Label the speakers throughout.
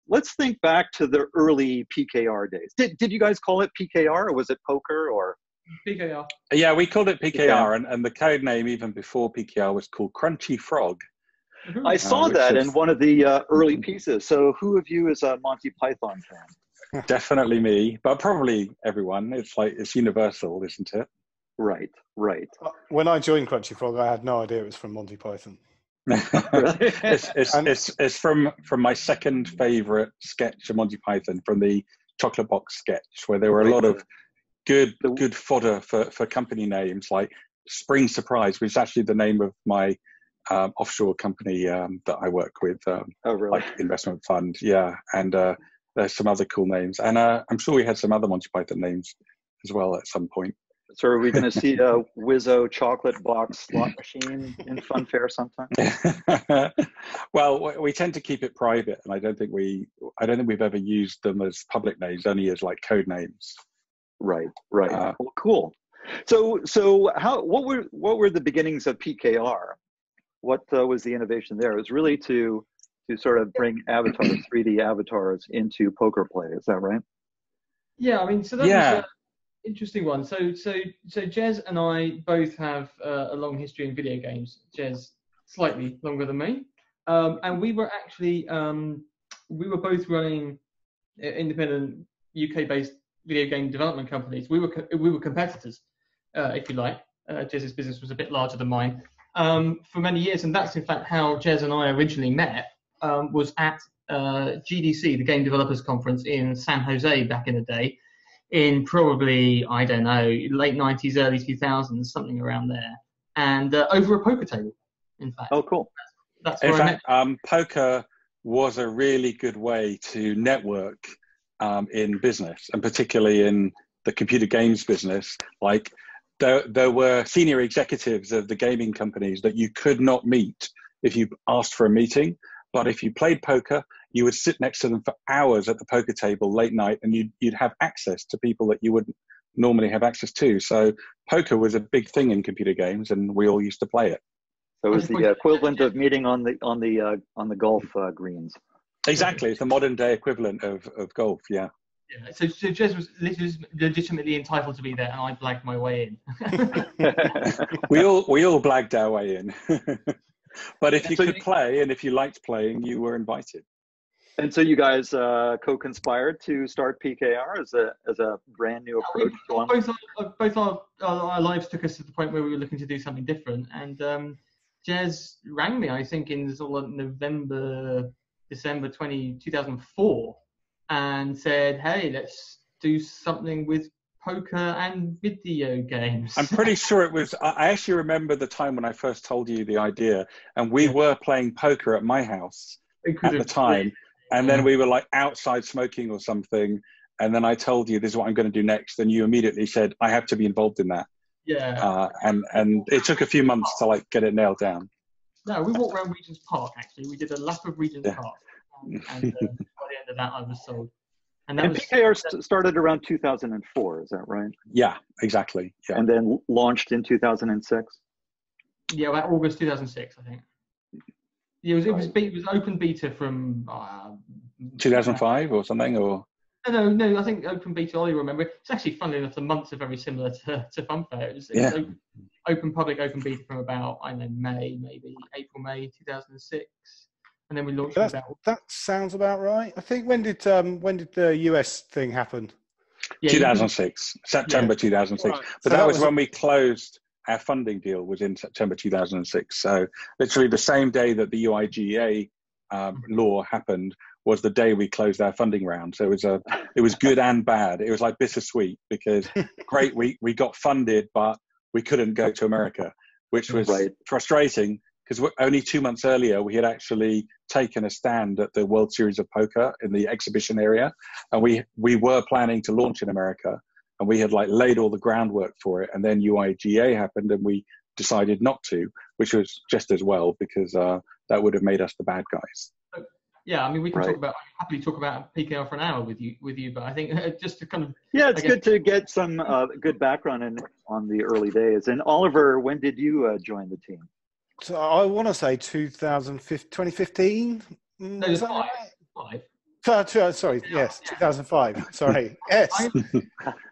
Speaker 1: let's think back to the early PKR days. Did you guys call it PKR, or was it poker, or?
Speaker 2: PKR.
Speaker 3: Yeah, we called it PKR, and the code name even before PKR was called Crunchy Frog.
Speaker 1: I saw that in one of the early pieces. So who of you is a Monty Python fan?
Speaker 3: Definitely me, but probably everyone. It's universal, isn't it?
Speaker 1: Right.
Speaker 4: When I joined Crunchy Frog, I had no idea it was from Monty Python.
Speaker 3: It's from my second favorite sketch of Monty Python, from the Chocolate Box sketch, where there were a lot of good fodder for company names, like Spring Surprise, which is actually the name of my offshore company that I work with, like investment fund. Yeah, and there's some other cool names, and I'm sure we had some other Monty Python names as well at some point.
Speaker 1: So are we going to see a Wizzo chocolate box slot machine in FunFair sometime?
Speaker 3: Well, we tend to keep it private, and I don't think we've ever used them as public names, only as like code names.
Speaker 1: Right. Well, cool. So what were the beginnings of PKR? What was the innovation there? It was really to sort of bring avatars, 3D avatars, into poker play. Is that right?
Speaker 2: Yeah, I mean, so that was interesting one. So Jez and I both have a long history in video games. Jez slightly longer than me, and we were actually we were both running independent UK-based video game development companies. We were competitors, if you like. Jez's business was a bit larger than mine for many years, and that's in fact how Jez and I originally met. Was at GDC, the Game Developers Conference in San Jose back in the day. In probably, I don't know, late 90s, early 2000s, something around there. And over a poker table, in fact.
Speaker 1: Oh, cool.
Speaker 2: That's where I met.
Speaker 3: Poker was a really good way to network in business, and particularly in the computer games business. Like, there were senior executives of the gaming companies that you could not meet if you asked for a meeting. But if you played poker, you would sit next to them for hours at the poker table late night, and you'd have access to people that you wouldn't normally have access to. So poker was a big thing in computer games, and we all used to play it.
Speaker 1: So it was the equivalent of meeting on the golf greens.
Speaker 3: Exactly, it's the modern day equivalent of golf. Yeah.
Speaker 2: Yeah. So Jez was legitimately entitled to be there, and I blagged my way in.
Speaker 3: we all blagged our way in. But if you could play, and if you liked playing, you were invited.
Speaker 1: And so you guys co-conspired to start PKR as a brand new approach.
Speaker 2: Both our lives took us to the point where we were looking to do something different. And Jez rang me, I think, in sort of December 2004, and said, "Hey, let's do something with poker and video games."
Speaker 3: I'm pretty sure it was. I actually remember the time when I first told you the idea, and we were playing poker at my house at the time, and then we were like outside smoking or something, and then I told you, "This is what I'm going to do next," and you immediately said, "I have to be involved in that."
Speaker 2: Yeah.
Speaker 3: And it took a few months to like get it nailed down.
Speaker 2: No, we walked around Regent's Park. Actually, we did a lap of Regent's Park, and by the end of that, I was sold.
Speaker 1: And PKR started around 2004, is that right?
Speaker 3: Yeah, exactly. Yeah.
Speaker 1: And then launched in 2006?
Speaker 2: Yeah, about August 2006, I think. Yeah, it was open beta from
Speaker 3: 2005 or something, or?
Speaker 2: No, I think open beta, I remember. It's actually, funnily enough, the months are very similar to FunFair. It was open beta from about, I don't know, April, May 2006. And then we launched
Speaker 4: that sounds about right. I think when did the US thing happen?
Speaker 3: Yeah, 2006, September 2006. Right. But so that was when we closed our funding deal, was in September 2006. So literally the same day that the UIGA law happened was the day we closed our funding round. So it was good and bad. It was like bittersweet, because great, we got funded, but we couldn't go to America, which was frustrating. Because only 2 months earlier, we had actually taken a stand at the World Series of Poker in the exhibition area. And we were planning to launch in America. And we had like laid all the groundwork for it. And then UIGA happened, and we decided not to, which was just as well, because that would have made us the bad guys.
Speaker 2: Yeah, I mean, we can happily talk about PKR for an hour with you, but I think just to kind of...
Speaker 1: Yeah, it's good to get some good background on the early days. And Oliver, when did you join the team?
Speaker 4: So I want to say 2015.
Speaker 2: No, it was five.
Speaker 4: Sorry, yes, 2005. Sorry, yes.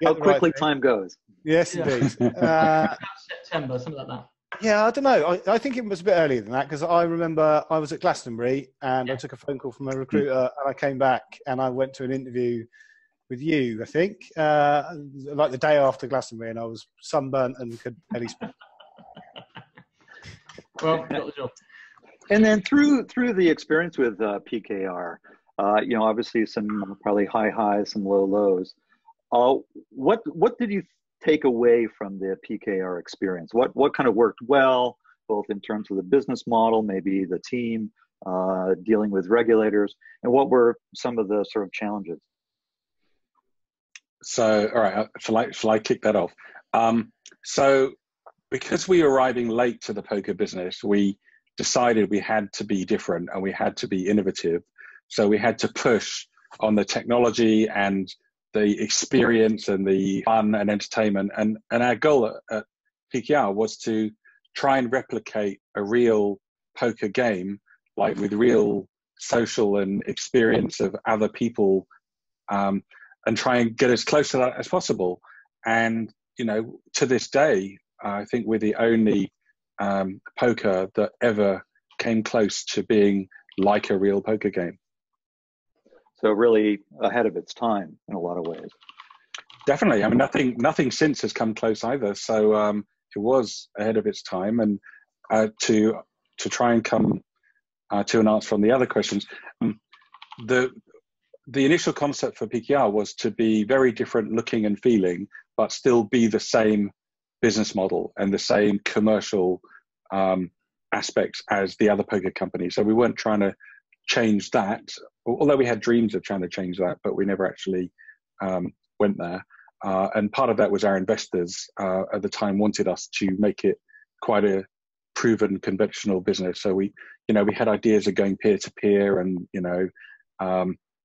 Speaker 1: How quickly time goes.
Speaker 4: Yes, indeed.
Speaker 2: September, something like that.
Speaker 4: Yeah, I don't know. I think it was a bit earlier than that because I remember I was at Glastonbury and I took a phone call from a recruiter and I came back and I went to an interview with you, I think, like the day after Glastonbury, and I was sunburnt and could barely speak.
Speaker 2: Well, got the job.
Speaker 1: And then through the experience with PKR, obviously some probably high highs, some low lows. What did you take away from the PKR experience? What kind of worked well, both in terms of the business model, maybe the team, dealing with regulators, and what were some of the sort of challenges?
Speaker 3: So, all right, shall I kick that off? So, because we were arriving late to the poker business, we decided we had to be different and we had to be innovative. So we had to push on the technology and the experience and the fun and entertainment. And our goal at PKR was to try and replicate a real poker game, like with real social and experience of other people, and try and get as close to that as possible. And, to this day, I think we're the only poker that ever came close to being like a real poker game.
Speaker 1: So really ahead of its time in a lot of ways.
Speaker 3: Definitely. I mean, nothing since has come close either. So it was ahead of its time. And to try and come to an answer on the other questions, the initial concept for PKR was to be very different looking and feeling, but still be the same business model and the same commercial aspects as the other poker companies. So we weren't trying to change that, although we had dreams of trying to change that, but we never actually went there. And part of that was our investors at the time wanted us to make it quite a proven conventional business. So we had ideas of going peer to peer and,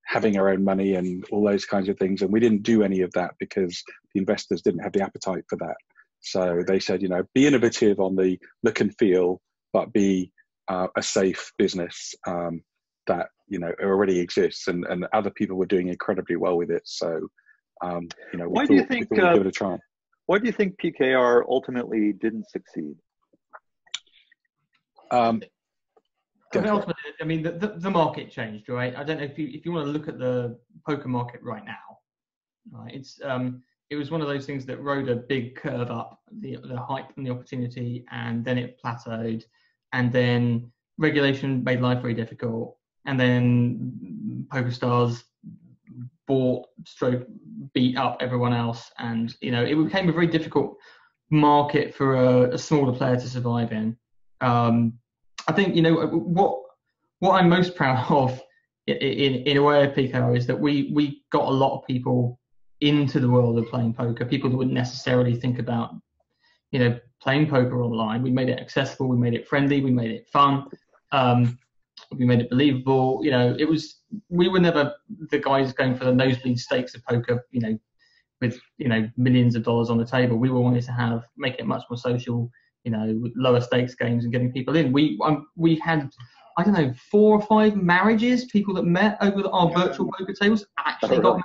Speaker 3: having our own money and all those kinds of things. And we didn't do any of that because the investors didn't have the appetite for that. So they said, be innovative on the look and feel, but be a safe business that, already exists. And other people were doing incredibly well with it. So,
Speaker 1: why do you think
Speaker 3: we'd give it a try.
Speaker 1: Why do you think PKR ultimately didn't succeed?
Speaker 2: Ultimately, I mean, the market changed, right? I don't know if you want to look at the poker market right now, right? It was one of those things that rode a big curve up, the hype and the opportunity, and then it plateaued, and then regulation made life very difficult, and then PokerStars beat up everyone else, and it became a very difficult market for a smaller player to survive in. I think what I'm most proud of in a way of PKR is that we got a lot of people into the world of playing poker, people that wouldn't necessarily think about playing poker online. We made it accessible, we made it friendly, we made it fun, we made it believable. We were never the guys going for the nosebleed stakes of poker, with millions of dollars on the table. We were wanting to make it much more social, with lower stakes games and getting people in. We had, I don't know, 4 or 5 marriages, people that met over our virtual poker tables actually got married.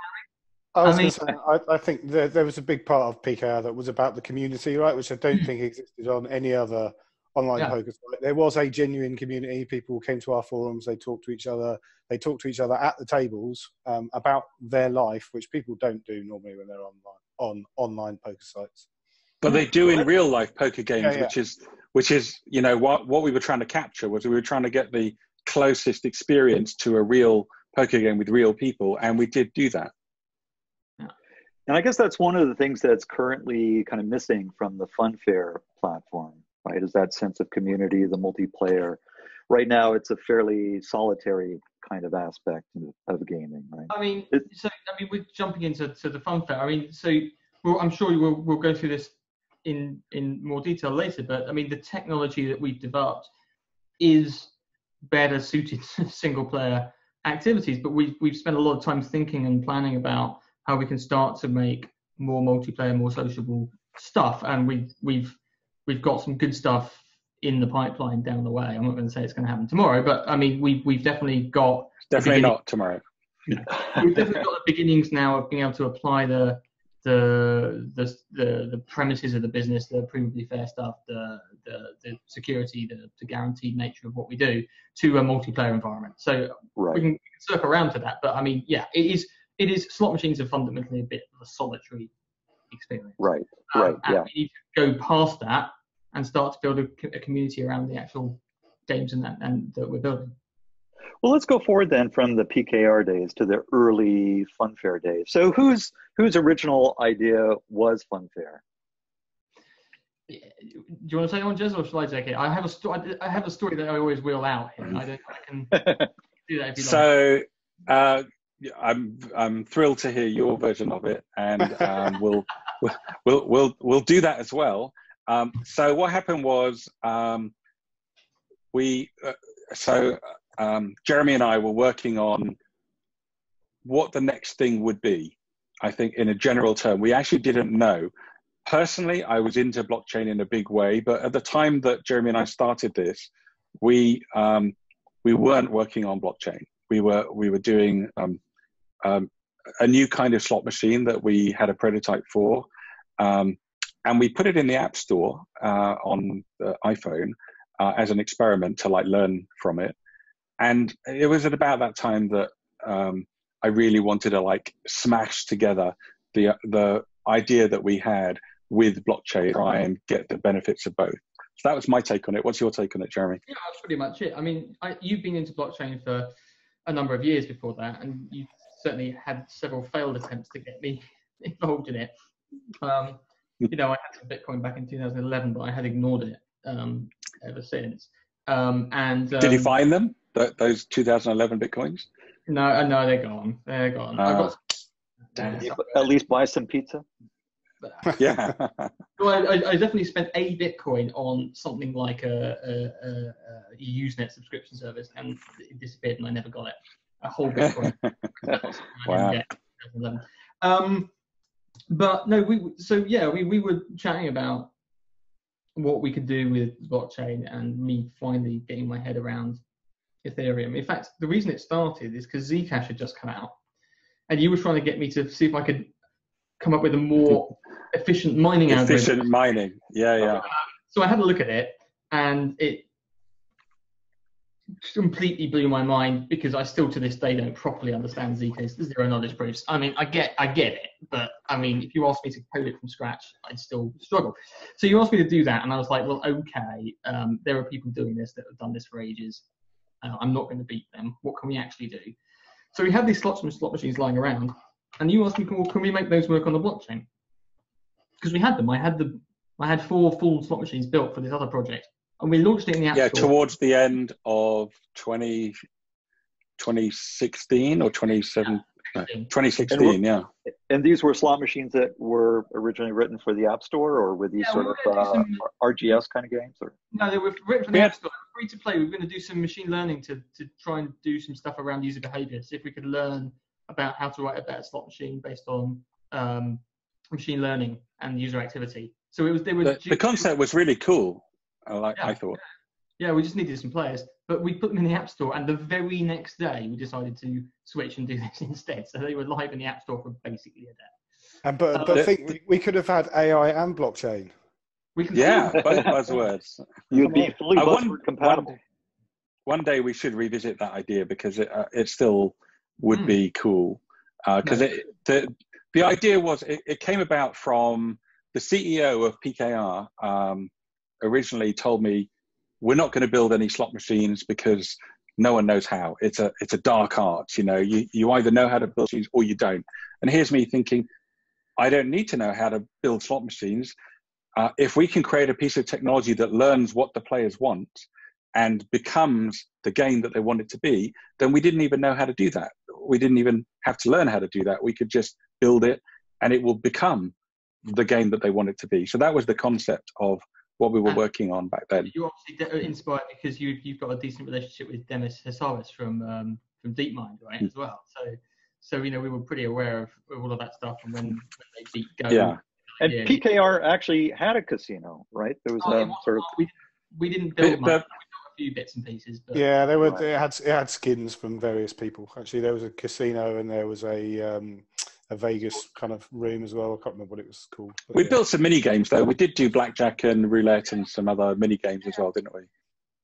Speaker 4: I think there was a big part of PKR that was about the community, right, which I don't think existed on any other online poker site. There was a genuine community. People came to our forums, they talked to each other at the tables about their life, which people don't do normally when they're on online poker sites.
Speaker 3: But they do in real life poker games, which is what we were trying to capture was we were trying to get the closest experience to a real poker game with real people, and we did do that.
Speaker 1: And I guess that's one of the things that's currently kind of missing from the FunFair platform, right? Is that sense of community, the multiplayer. Right now, it's a fairly solitary kind of aspect of gaming, right?
Speaker 2: We're jumping into the FunFair. I'm sure we'll go through this in more detail later, but the technology that we've developed is better suited to single player activities, but we've spent a lot of time thinking and planning about how we can start to make more multiplayer, more sociable stuff, and we've got some good stuff in the pipeline down the way. I'm not going to say it's going to happen tomorrow, but we've definitely got
Speaker 3: not tomorrow.
Speaker 2: we've definitely got the beginnings now of being able to apply the premises of the business, the provably fair stuff, the security, the guaranteed nature of what we do to a multiplayer environment. So we can circle around to that. But I mean, yeah, it is slot machines are fundamentally a bit of a solitary experience.
Speaker 1: Right.
Speaker 2: And we need to go past that and start to build a community around the actual games and that we're building.
Speaker 1: Well, let's go forward then from the PKR days to the early FunFair days. So whose original idea was FunFair?
Speaker 2: Do you want to take on, Jez, or shall I take it? I have a story that I always wheel out here. I can do that if you like.
Speaker 3: So I'm thrilled to hear your version of it, and we'll do that as well. So what happened was Jeremy and I were working on what the next thing would be. I think in a general term, we actually didn't know. Personally, I was into blockchain in a big way, but at the time that Jeremy and I started this, we weren't working on blockchain. We were doing a new kind of slot machine that we had a prototype for, and we put it in the App Store on the iPhone as an experiment to learn from it. And it was at about that time that I really wanted to smash together the idea that we had with blockchain, try and get the benefits of both. So that was my take on it. What's your take on it, Jeremy?
Speaker 2: Yeah, that's pretty much it. I mean, you've been into blockchain for a number of years before that, and you certainly had several failed attempts to get me involved in it. I had some Bitcoin back in 2011, but I had ignored it ever since.
Speaker 1: Did you find them? Those 2011 Bitcoins?
Speaker 2: No, they're gone. They're gone.
Speaker 1: At least buy some pizza.
Speaker 3: Yeah.
Speaker 2: Well, I definitely spent a Bitcoin on something like a Usenet subscription service, and it disappeared, and I never got it. A whole Bitcoin.
Speaker 1: Wow.
Speaker 2: But no, we were chatting about what we could do with blockchain, and me finally getting my head around Ethereum. In fact, the reason it started is because Zcash had just come out, and you were trying to get me to see if I could come up with a more efficient mining algorithm.
Speaker 3: Efficient mining, yeah.
Speaker 2: So I had a look at it, and it completely blew my mind, because I still to this day don't properly understand Zcash zero knowledge proofs. I mean, I get it, but I mean, if you asked me to code it from scratch, I'd still struggle. So you asked me to do that, and I was like, well, okay, there are people doing this that have done this for ages. I'm not going to beat them. What can we actually do? So we had these slot machines lying around, and you asked me, well, can we make those work on the blockchain? Because we had them. I had 4 full slot machines built for this other project, and we launched it in the App Store.
Speaker 3: Yeah, towards the end of 2016 or 2016, yeah.
Speaker 1: And these were slot machines that were originally written for the App Store, or were these RGS kind of games? Or?
Speaker 2: No, they were written for the App Store. Free to play. We were going to do some machine learning to try and do some stuff around user behavior, see if we could learn about how to write a better slot machine based on machine learning and user activity. So
Speaker 3: the concept was really cool. I thought.
Speaker 2: Yeah, we just needed some players, but we put them in the App Store, and the very next day we decided to switch and do this instead. So they were live in the App Store for basically a day.
Speaker 4: But I think we could have had AI and blockchain.
Speaker 3: Both buzzwords.
Speaker 1: You'd be fully buzzword compatible.
Speaker 3: One day we should revisit that idea, because it still would be cool. Because the idea was it came about from the CEO of PKR. Originally told me, we're not going to build any slot machines because no one knows how. It's a dark art. You either know how to build machines or you don't. And here's me thinking, I don't need to know how to build slot machines. If we can create a piece of technology that learns what the players want and becomes the game that they want it to be, then we didn't even know how to do that. We didn't even have to learn how to do that. We could just build it, and it will become the game that they want it to be. So that was the concept of what we were working on back then.
Speaker 2: You obviously inspired because you've got a decent relationship with Demis Hassabis from DeepMind, right, as well. So we were pretty aware of all of that stuff, and when they beat Go.
Speaker 1: Yeah. And PKR actually had a casino, right? There was sort of.
Speaker 2: We didn't build one. few bits and pieces. But
Speaker 4: yeah, they were. It had skins from various people. Actually, there was a casino and there was a Vegas kind of room as well. I can't remember what it was called.
Speaker 3: We built some mini games though. We did do blackjack and roulette and some other mini games as well, didn't we?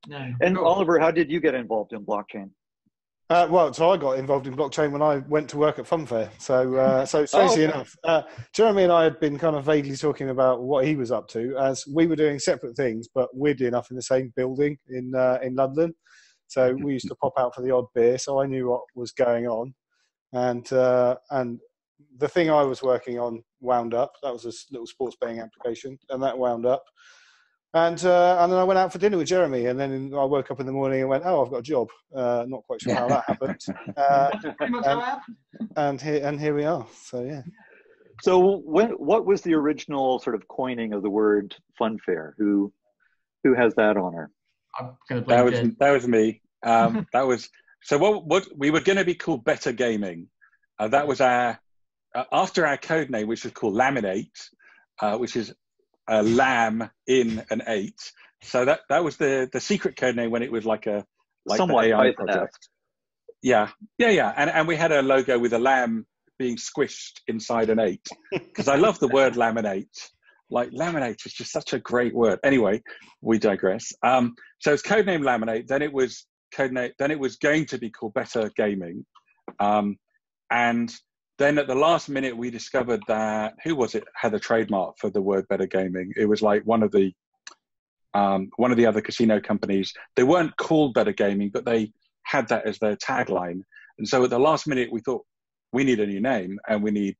Speaker 2: No.
Speaker 1: And Oliver, how did you get involved in blockchain?
Speaker 4: So I got involved in blockchain when I went to work at FunFair. So strangely enough, Jeremy and I had been kind of vaguely talking about what he was up to, as we were doing separate things, but weirdly enough in the same building in London. So we used to pop out for the odd beer. So I knew what was going on, and the thing I was working on wound up. That was a little sports betting application, and that wound up. And then I went out for dinner with Jeremy, and then I woke up in the morning and went, "Oh, I've got a job." Not quite sure how that happened.
Speaker 2: Pretty much how it happened.
Speaker 4: And here we are. So yeah.
Speaker 1: So what was the original sort of coining of the word FunFair? Who has that honor?
Speaker 2: I'm gonna blame Jez.
Speaker 3: That was me. That was so. What we were going to be called Better Gaming. That was our after our code name, which was called Laminate, which is a lamb in an 8. So that was the secret code name when it was like
Speaker 1: somewhat
Speaker 3: the AI project. Yeah. And we had a logo with a lamb being squished inside an 8 because I love the word laminate. Like laminate is just such a great word. Anyway, we digress. So it's codename Laminate. Then it was going to be called Better Gaming, and then at the last minute, we discovered that who was it had a trademark for the word Better Gaming. It was like one of the other casino companies. They weren't called Better Gaming, but they had that as their tagline. And so at the last minute, we thought we need a new name and we need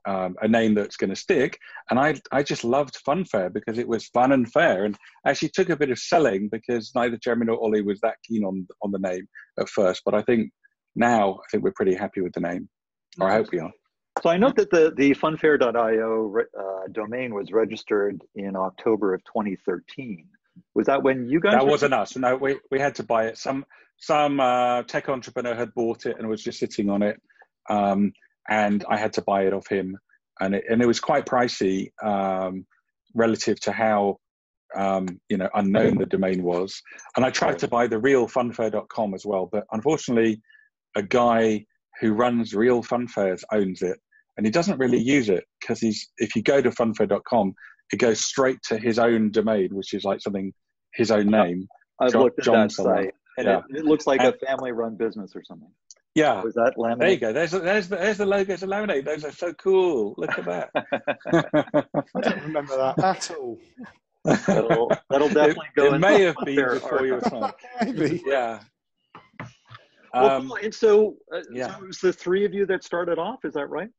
Speaker 3: a name that's going to stick. And I just loved FunFair because it was fun and fair, and actually took a bit of selling because neither Jeremy nor Ollie was that keen on the name at first. But I think we're pretty happy with the name. Or I hope we are.
Speaker 1: So I note that the funfair.io domain was registered in October of 2013. Was that when you guys?
Speaker 3: That wasn't us. No, we had to buy it. Some tech entrepreneur had bought it and was just sitting on it, and I had to buy it off him, and it was quite pricey relative to how unknown the domain was. And I tried to buy the real funfair.com as well, but unfortunately, a guy who runs Real Funfairs owns it, and he doesn't really use it because if you go to funfair.com, it goes straight to his own domain, which is like his own name.
Speaker 1: I've looked at that site, and it looks like a family-run business or something.
Speaker 3: Yeah.
Speaker 1: Was that Laminate?
Speaker 3: There you go. There's the logos of Laminate. Those are so cool. Look at that.
Speaker 4: I don't remember that at all.
Speaker 1: That'll definitely go.
Speaker 3: It may have been before your time.
Speaker 4: Maybe.
Speaker 3: Yeah.
Speaker 1: And so it was the three of you that started off. Is that right?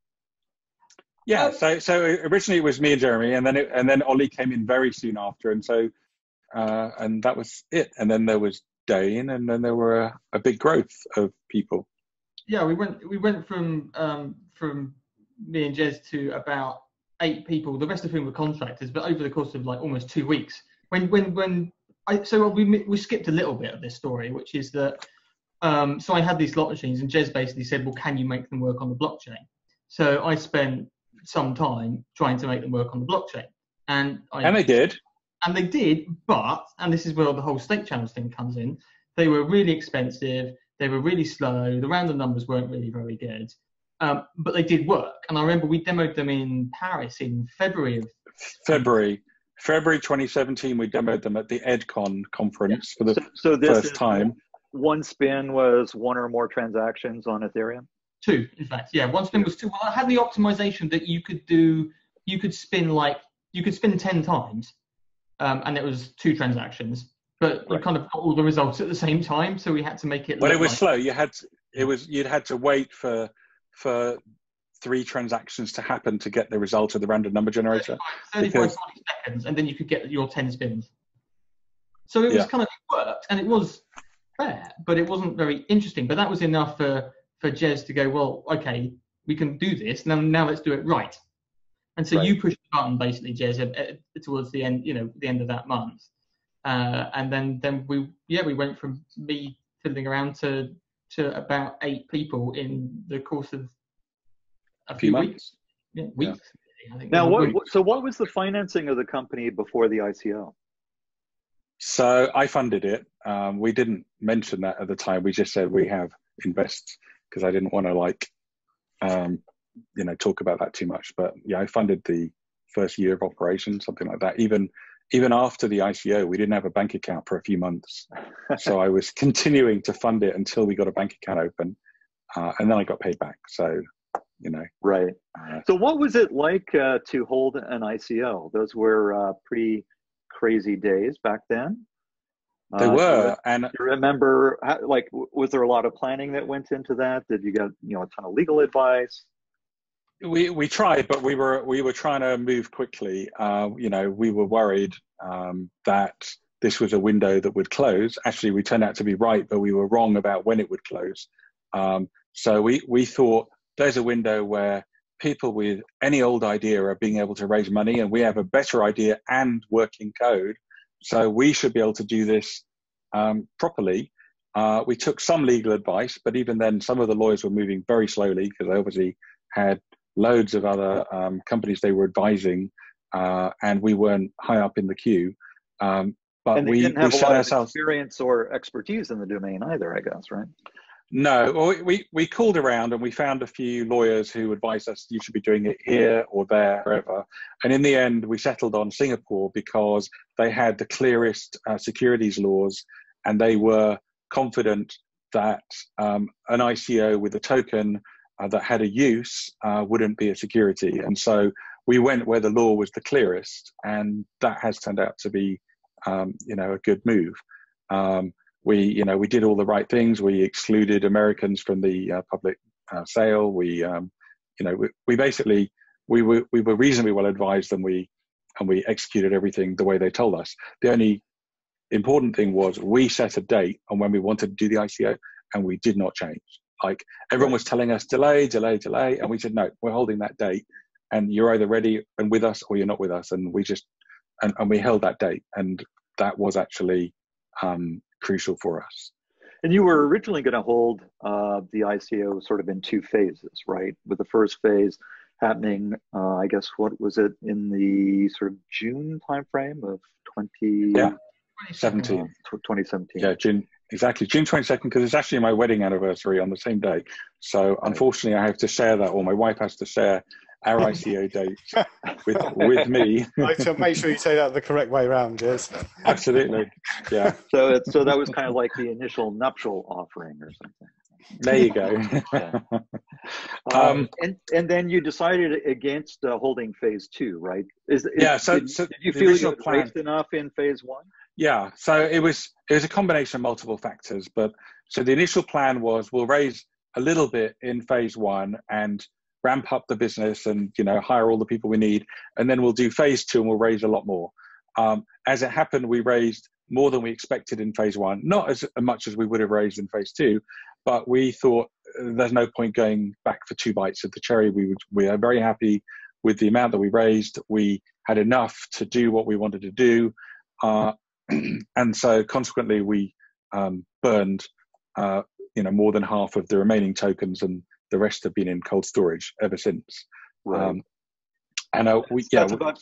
Speaker 3: Yeah. So originally it was me and Jeremy, and then Ollie came in very soon after, and so and that was it. And then there was Dane, and then there were a big growth of people.
Speaker 2: Yeah, we went from me and Jez to about 8 people. The rest of whom were contractors, but over the course of like almost 2 weeks. We skipped a little bit of this story, which is that. So I had these slot machines, and Jez basically said, well, can you make them work on the blockchain? So I spent some time trying to make them work on the blockchain. And
Speaker 3: they did.
Speaker 2: And they did, but, and this is where the whole stake channels thing comes in, they were really expensive, they were really slow, the random numbers weren't really very good, but they did work. And I remember we demoed them in Paris in February
Speaker 3: 2017, we demoed them at the EdCon conference for the first time.
Speaker 1: One spin was 1 or more transactions on Ethereum?
Speaker 2: 2, in fact. Yeah, one spin was 2. Well, I had the optimization that you could spin 10 times, and it was 2 transactions, but you kind of got all the results at the same time, so we had to make it.
Speaker 3: But it was slow. You'd had to wait for 3 transactions to happen to get the result of the random number generator.
Speaker 2: 35, 40 seconds, and then you could get your 10 spins. So it was kind of worked, and it was fair, but it wasn't very interesting. But that was enough for Jez to go, well, okay, we can do this. Now let's do it right. And so you pushed the button, basically, Jez, towards the end, the end of that month. And then we went from me fiddling around to about 8 people in the course of a few weeks. Yeah, weeks. Yeah. I think.
Speaker 1: Now, what was the financing of the company before the ICO?
Speaker 3: So I funded it. We didn't mention that at the time. We just said we have invests because I didn't want to talk about that too much. But yeah, I funded the first year of operation, something like that. Even after the ICO, we didn't have a bank account for a few months. So I was continuing to fund it until we got a bank account open. And then I got paid back. So,
Speaker 1: Right. So what was it like to hold an ICO? Those were pretty crazy days back then.
Speaker 3: They were.
Speaker 1: And you remember, was there a lot of planning that went into that? Did you get, a ton of legal advice?
Speaker 3: We tried, but we were trying to move quickly. We were worried that this was a window that would close. Actually, we turned out to be right, but we were wrong about when it would close. So we thought there's a window where people with any old idea are being able to raise money, and we have a better idea and working code. So we should be able to do this properly. We took some legal advice, but even then, some of the lawyers were moving very slowly because they obviously had loads of other companies they were advising, and we weren't high up in the queue. But
Speaker 1: and we didn't have a lot of experience or expertise in the domain either, I guess, right?
Speaker 3: No, well, we called around and we found a few lawyers who advised us you should be doing it here or there, wherever. And in the end, we settled on Singapore because they had the clearest securities laws, and they were confident that an ICO with a token that had a use wouldn't be a security. And so we went where the law was the clearest, and that has turned out to be, a good move. We did all the right things. We excluded Americans from the public sale. We basically were reasonably well advised, and we executed everything the way they told us. The only important thing was we set a date on when we wanted to do the ICO, and we did not change. Like everyone was telling us delay, and we said no, we're holding that date, and you're either ready and with us or you're not with us. And we just and we held that date, and that was actually crucial for us.
Speaker 1: And you were originally going to hold the ICO sort of in two phases, right? With the first phase happening, I guess, what was it, in the sort of June timeframe of
Speaker 3: 2017?
Speaker 1: 2017.
Speaker 3: Yeah, June 22nd, because it's actually my wedding anniversary on the same day. So unfortunately, I have to share that, or my wife has to share our ICO date with me.
Speaker 4: So make sure you say that the correct way around, yes.
Speaker 3: Absolutely, yeah.
Speaker 1: So that was kind of like the initial nuptial offering or something.
Speaker 3: There you go.
Speaker 1: Yeah. And then you decided against holding phase two, right? Did you feel you had raised enough in phase one?
Speaker 3: Yeah, so it was a combination of multiple factors, but so the initial plan was we'll raise a little bit in phase one and ramp up the business and hire all the people we need, and then we'll do phase two and we'll raise a lot more. As it happened, we raised more than we expected in phase one, not as much as we would have raised in phase two, but we thought there's no point going back for two bites of the cherry. We are very happy with the amount that we raised. We had enough to do what we wanted to do, and so consequently we burned more than half of the remaining tokens, and the rest have been in cold storage ever since.
Speaker 1: Right.
Speaker 3: That's
Speaker 1: about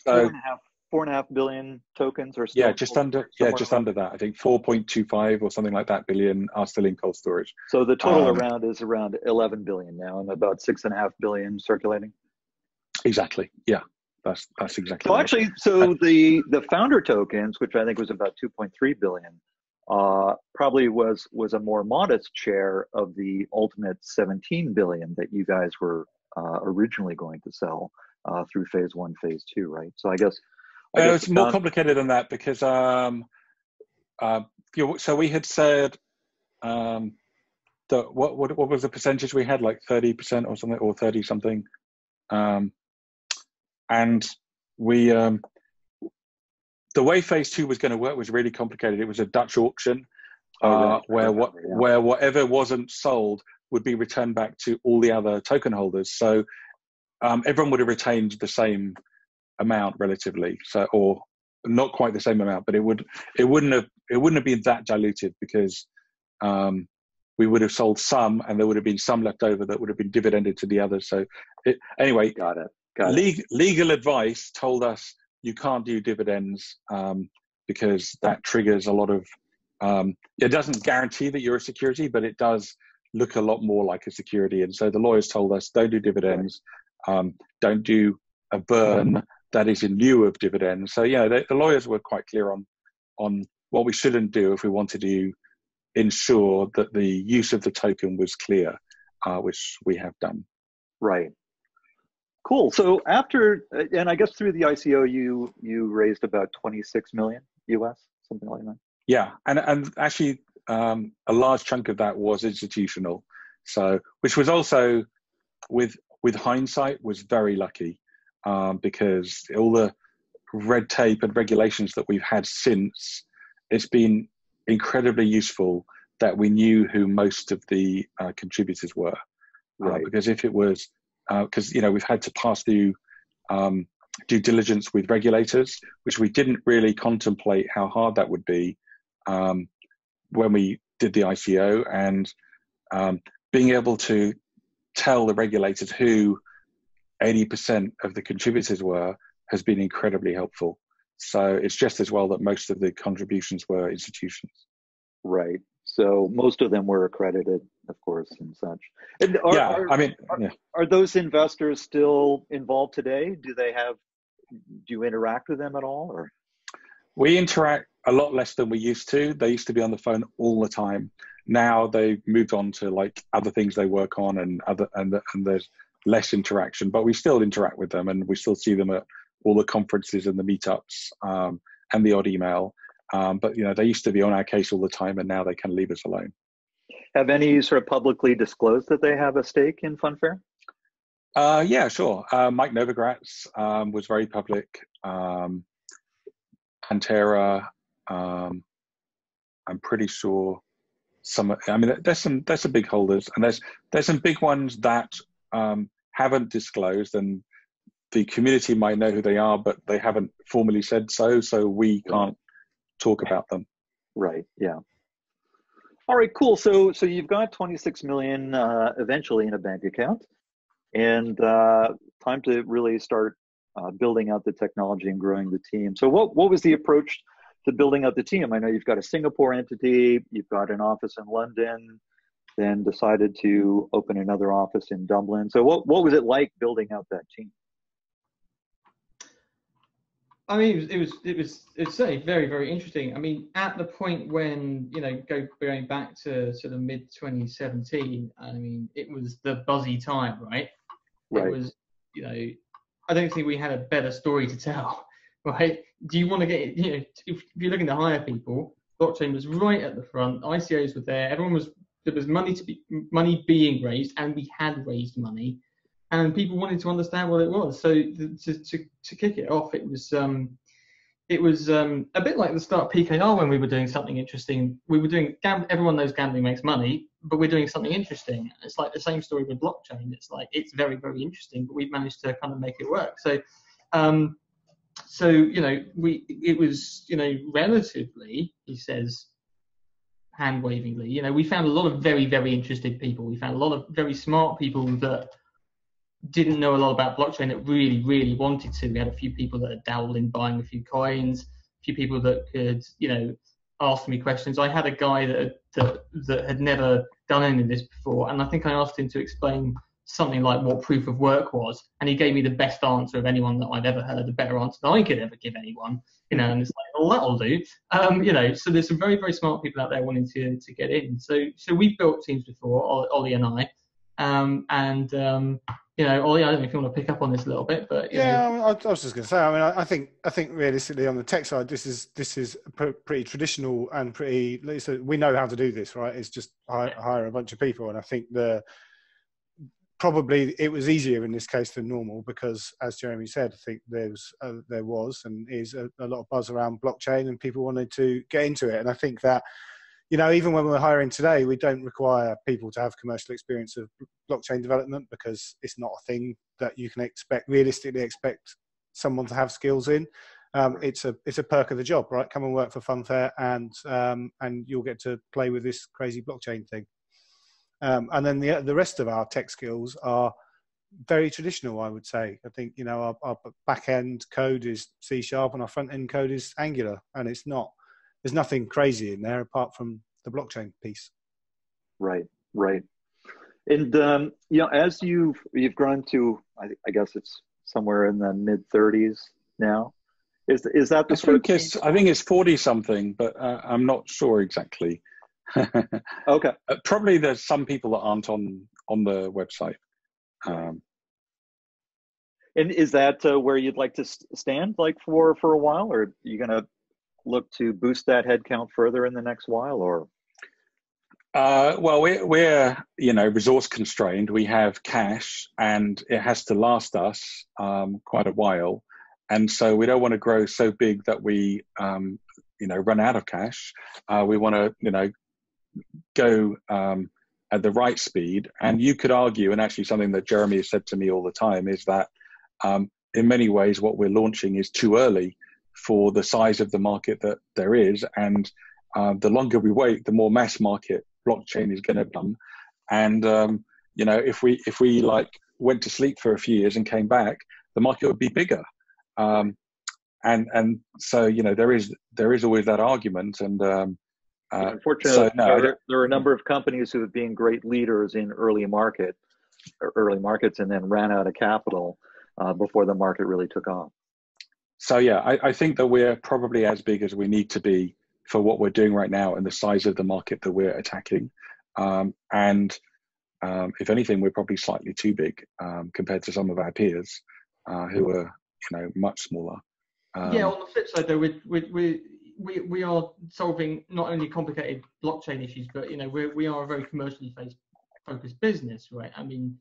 Speaker 1: 4.5 billion tokens, or still
Speaker 3: just under that. I think 4.25 or something like that billion are still in cold storage.
Speaker 1: So the total is around 11 billion now, and about 6.5 billion circulating.
Speaker 3: Exactly. Yeah, that's exactly.
Speaker 1: So actually, the founder tokens, which I think was about 2.3 billion, probably was a more modest share of the ultimate 17 billion that you guys were originally going to sell through phase one, phase two, right? So I guess
Speaker 3: it's more complicated than that, because so we had said that what was the percentage we had, like 30% or something, or 30 something, and we the way phase two was going to work was really complicated. It was a Dutch auction where whatever wasn't sold would be returned back to all the other token holders. So everyone would have retained the same amount relatively, so, or not quite the same amount, but it wouldn't have been that diluted, because we would have sold some, and there would have been some left over that would have been dividended to the others. So anyway,
Speaker 1: got it.
Speaker 3: Legal advice told us you can't do dividends because that triggers a lot of, it doesn't guarantee that you're a security, but it does look a lot more like a security. And so the lawyers told us, don't do dividends, don't do a burn that is in lieu of dividends. So yeah, the lawyers were quite clear on what we shouldn't do if we wanted to ensure that the use of the token was clear, which we have done.
Speaker 1: Right. Cool. So after, and I guess through the ICO, you raised about 26 million US, something like that.
Speaker 3: Yeah, and actually a large chunk of that was institutional, so which was also with hindsight was very lucky, because all the red tape and regulations that we've had since, it's been incredibly useful that we knew who most of the contributors were, because if it was because we've had to pass through due diligence with regulators, which we didn't really contemplate how hard that would be when we did the ICO, and being able to tell the regulators who 80% of the contributors were has been incredibly helpful. So it's just as well that most of the contributions were institutions.
Speaker 1: Right. So most of them were accredited, of course, and such. And are those investors still involved today? Do you interact with them at all, or?
Speaker 3: We interact a lot less than we used to. They used to be on the phone all the time. Now they've moved on to like other things they work on, and there's less interaction. But we still interact with them, and we still see them at all the conferences and the meetups, and the odd email. But they used to be on our case all the time, and now they can leave us alone.
Speaker 1: Have any sort of publicly disclosed that they have a stake in FunFair?
Speaker 3: Yeah, sure. Mike Novogratz was very public. Pantera, I'm pretty sure there's some big holders, and there's some big ones that haven't disclosed, and the community might know who they are, but they haven't formally said so we can't talk about them.
Speaker 1: Right. Yeah. All right, cool. So you've got 26 million eventually in a bank account, and time to really start building out the technology and growing the team. So what was the approach to building out the team? I know you've got a Singapore entity, you've got an office in London, then decided to open another office in Dublin. So what was it like building out that team?
Speaker 2: I mean, it's certainly very, very interesting. I mean, at the point when, going back to sort of mid 2017, I mean, it was the buzzy time, right? It was, I don't think we had a better story to tell, right? Do you want to get, if you're looking to hire people, blockchain was right at the front, ICOs were there, there was money being raised, and we had raised money, and people wanted to understand what it was. So to kick it off, it was a bit like the start of PKR when we were doing something interesting. We were doing, everyone knows gambling makes money, but we're doing something interesting. It's like the same story with blockchain. It's like, it's very, very interesting, but we've managed to kind of make it work. So, it was, relatively, he says, hand-wavingly, we found a lot of very, very interested people. We found a lot of very smart people that didn't know a lot about blockchain that really, really wanted to. We had a few people that had dabbled in buying a few coins, a few people that could, ask me questions. I had a guy that had never done any of this before, and I think I asked him to explain something like what proof of work was, and he gave me the best answer of anyone that I'd ever heard, a better answer than I could ever give anyone, and it's like, well, that'll do. So there's some very, very smart people out there wanting to get in. So we've built teams before, Ollie and I, Ollie, I don't know if you want to pick up on this a little bit, but
Speaker 4: I was just going to say. I mean, I think realistically on the tech side, this is pretty traditional and pretty. So we know how to do this, right? It's just hire a bunch of people, and I think probably it was easier in this case than normal because, as Jeremy said, I think there was and is a lot of buzz around blockchain, and people wanted to get into it, and I think that. Even when we're hiring today, we don't require people to have commercial experience of blockchain development because it's not a thing that you can realistically expect someone to have skills in. It's a perk of the job, right? Come and work for FunFair, and you'll get to play with this crazy blockchain thing. And then the rest of our tech skills are very traditional, I would say. I think, our back end code is C# and our front end code is Angular, and there's nothing crazy in there apart from the blockchain piece.
Speaker 1: Right. And as you've grown to, I guess it's somewhere in the mid-30s now. Is that the sort of?
Speaker 3: I think it's 40 something, but I'm not sure exactly.
Speaker 1: Okay.
Speaker 3: Probably there's some people that aren't on the website.
Speaker 1: And is that where you'd like to stand, like for a while, or are you going to look to boost that headcount further in the next while, or?
Speaker 3: Well, we're resource constrained. We have cash, and it has to last us quite a while, and so we don't want to grow so big that we run out of cash. We want to go at the right speed. And you could argue, and actually something that Jeremy has said to me all the time, is that in many ways what we're launching is too early for the size of the market that there is, and the longer we wait, the more mass market blockchain is going to become. And if we like went to sleep for a few years and came back, the market would be bigger. And so there is always that argument. And
Speaker 1: unfortunately, there are a number of companies who have been great leaders in early markets, and then ran out of capital before the market really took off.
Speaker 3: So yeah, I think that we're probably as big as we need to be for what we're doing right now and the size of the market that we're attacking. And if anything, we're probably slightly too big compared to some of our peers who are much smaller.
Speaker 2: Yeah, on the flip side though, we are solving not only complicated blockchain issues, but we are a very commercially focused business, right? I mean,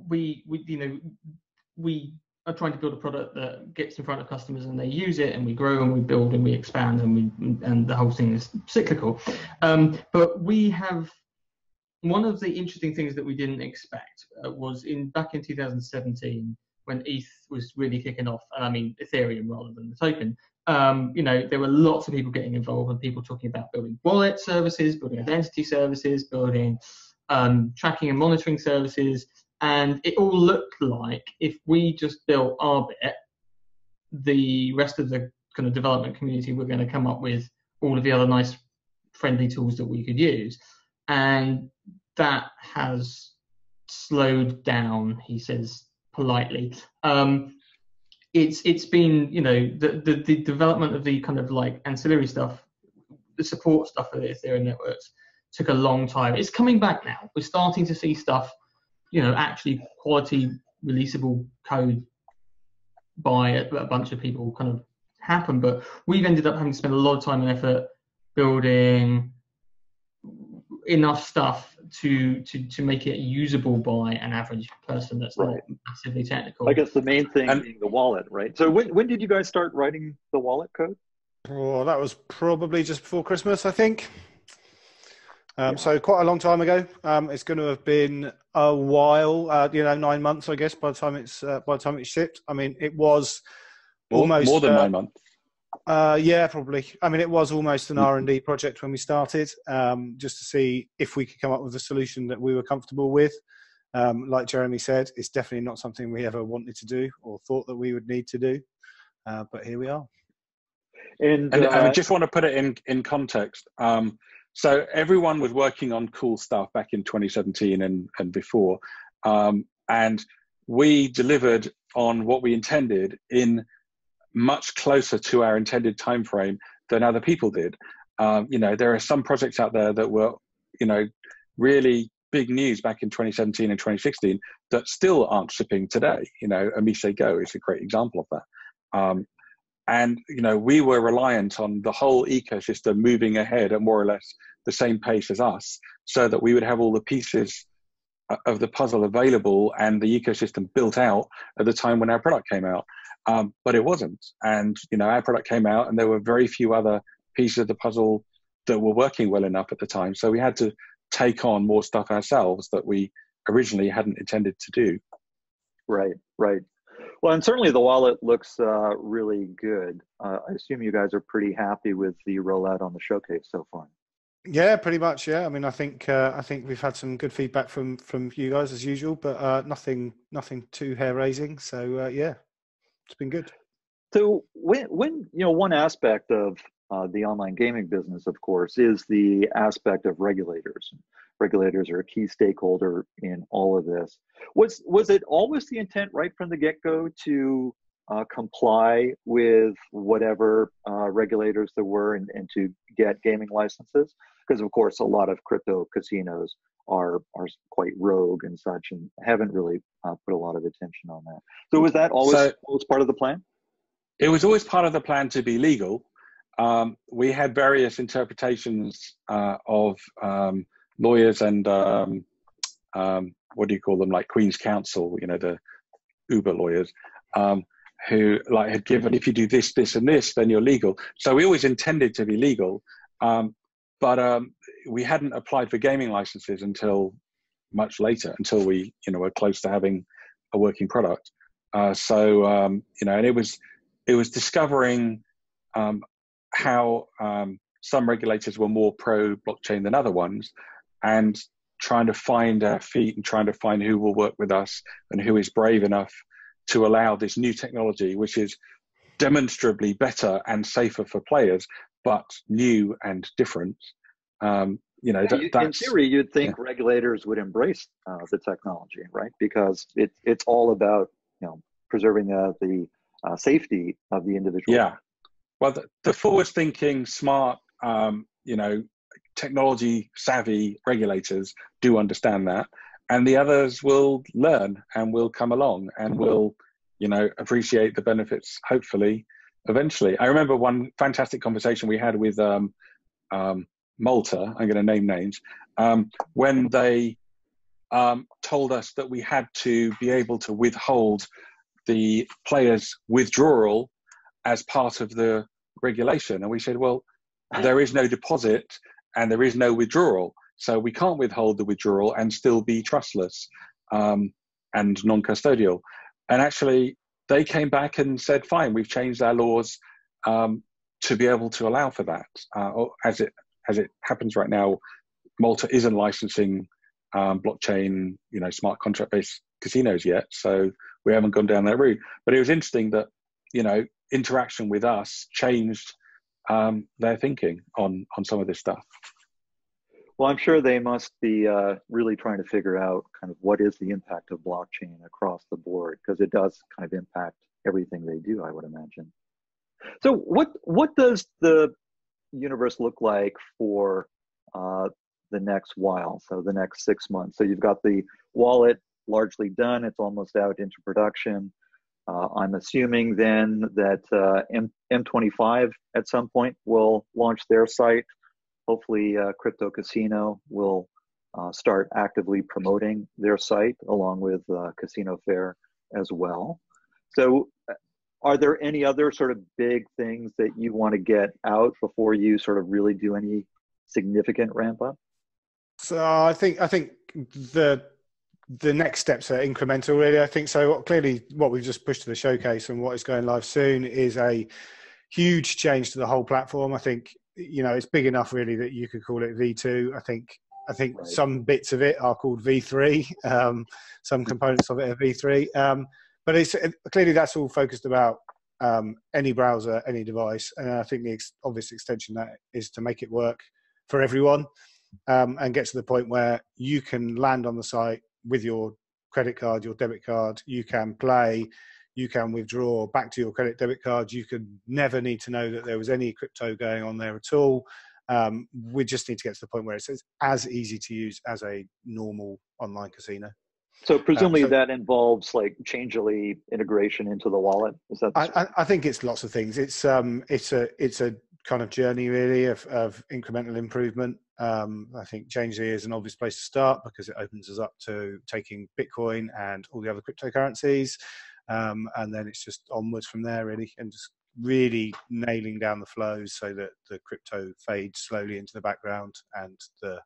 Speaker 2: we are trying to build a product that gets in front of customers and they use it, and we grow and we build and we expand, and the whole thing is cyclical. But we have one of the interesting things that we didn't expect was back in 2017 when ETH was really kicking off, and I mean Ethereum rather than the token. There were lots of people getting involved and people talking about building wallet services, building identity services, building tracking and monitoring services. And it all looked like if we just built our bit, the rest of the kind of development community were going to come up with all of the other nice, friendly tools that we could use. And that has slowed down, he says politely. It's been, the development of the kind of like ancillary stuff, the support stuff for the Ethereum networks took a long time. It's coming back now. We're starting to see stuff, actually quality releasable code by a bunch of people kind of happen. But we've ended up having to spend a lot of time and effort building enough stuff to make it usable by an average person that's not massively technical.
Speaker 1: I guess the main thing being the wallet, right? So when did you guys start writing the wallet code?
Speaker 4: Oh, that was probably just before Christmas, I think. So quite a long time ago. It's going to have been a while, 9 months, I guess, by the time it's shipped. I mean, it was almost
Speaker 3: more than 9 months.
Speaker 4: Yeah, probably. I mean, it was almost an R&D project when we started, just to see if we could come up with a solution that we were comfortable with. Like Jeremy said, it's definitely not something we ever wanted to do or thought that we would need to do. But here we are.
Speaker 3: And I just want to put it in context. So everyone was working on cool stuff back in 2017 and before. And we delivered on what we intended in much closer to our intended time frame than other people did. There are some projects out there that were, really big news back in 2017 and 2016 that still aren't shipping today. Amise Go is a great example of that. And, we were reliant on the whole ecosystem moving ahead at more or less the same pace as us so that we would have all the pieces of the puzzle available and the ecosystem built out at the time when our product came out. But it wasn't. And, our product came out and there were very few other pieces of the puzzle that were working well enough at the time. So we had to take on more stuff ourselves that we originally hadn't intended to do.
Speaker 1: Right. Well, and certainly the wallet looks really good. I assume you guys are pretty happy with the rollout on the showcase so far.
Speaker 4: Yeah, pretty much. Yeah, I mean, I think we've had some good feedback from you guys as usual, but nothing too hair raising. So yeah, it's been good.
Speaker 1: So when one aspect of the online gaming business, of course, is the aspect of regulators. Regulators are a key stakeholder in all of this. Was it always the intent right from the get-go to comply with whatever regulators there were and to get gaming licenses? Because of course, a lot of crypto casinos are quite rogue and such, and haven't really put a lot of attention on that. So was that always part of the plan?
Speaker 3: It was always part of the plan to be legal. We had various interpretations of lawyers and what do you call them, like Queen's Counsel, the Uber lawyers, who had given, if you do this, this, and this, then you're legal. So we always intended to be legal, but we hadn't applied for gaming licenses until much later, until we were close to having a working product. And it was discovering how some regulators were more pro blockchain than other ones, and trying to find our feet and trying to find who will work with us and who is brave enough to allow this new technology, which is demonstrably better and safer for players, but new and different.
Speaker 1: In theory, you'd think regulators would embrace the technology, right? Because it's all about preserving the safety of the individual.
Speaker 3: Yeah. Well, the forward-thinking, smart, technology savvy regulators do understand that, and the others will learn and will come along and will, appreciate the benefits, hopefully, eventually. I remember one fantastic conversation we had with Malta, I'm going to name names, when they told us that we had to be able to withhold the player's withdrawal as part of the regulation. And we said, well, there is no deposit and there is no withdrawal. So we can't withhold the withdrawal and still be trustless and non-custodial. And actually, they came back and said, fine, we've changed our laws to be able to allow for that. As it happens right now, Malta isn't licensing blockchain, smart contract-based casinos yet. So we haven't gone down that route. But it was interesting that, interaction with us changed their thinking on some of this stuff.
Speaker 1: Well, I'm sure they must be really trying to figure out kind of what is the impact of blockchain across the board, because it does kind of impact everything they do, I would imagine. So what does the universe look like for the next while, so the next 6 months? So you've got the wallet largely done, it's almost out into production. I'm assuming then that M25 at some point will launch their site. Hopefully Crypto Casino will start actively promoting their site along with Casino Fair as well. So are there any other sort of big things that you want to get out before you sort of really do any significant ramp up?
Speaker 4: So I think the next steps are incremental, really. I think so. Clearly, what we've just pushed to the showcase and what is going live soon is a huge change to the whole platform. I think it's big enough, really, that you could call it V2. I think right. Some bits of it are called V3. Some components of it are V3. But it's clearly that's all focused about any browser, any device, and I think the obvious extension that is to make it work for everyone and get to the point where you can land on the site with your credit card, your debit card. You can play, you can withdraw back to your credit debit card. You could never need to know that there was any crypto going on there at all. We just need to get to the point where it's as easy to use as a normal online casino.
Speaker 1: So presumably that involves like Changelly integration into the wallet. Is that?
Speaker 4: I think it's lots of things. It's a kind of journey, really, of incremental improvement. I think Changelly is an obvious place to start because it opens us up to taking Bitcoin and all the other cryptocurrencies, and then it's just onwards from there, really, and just really nailing down the flows so that the crypto fades slowly into the background and the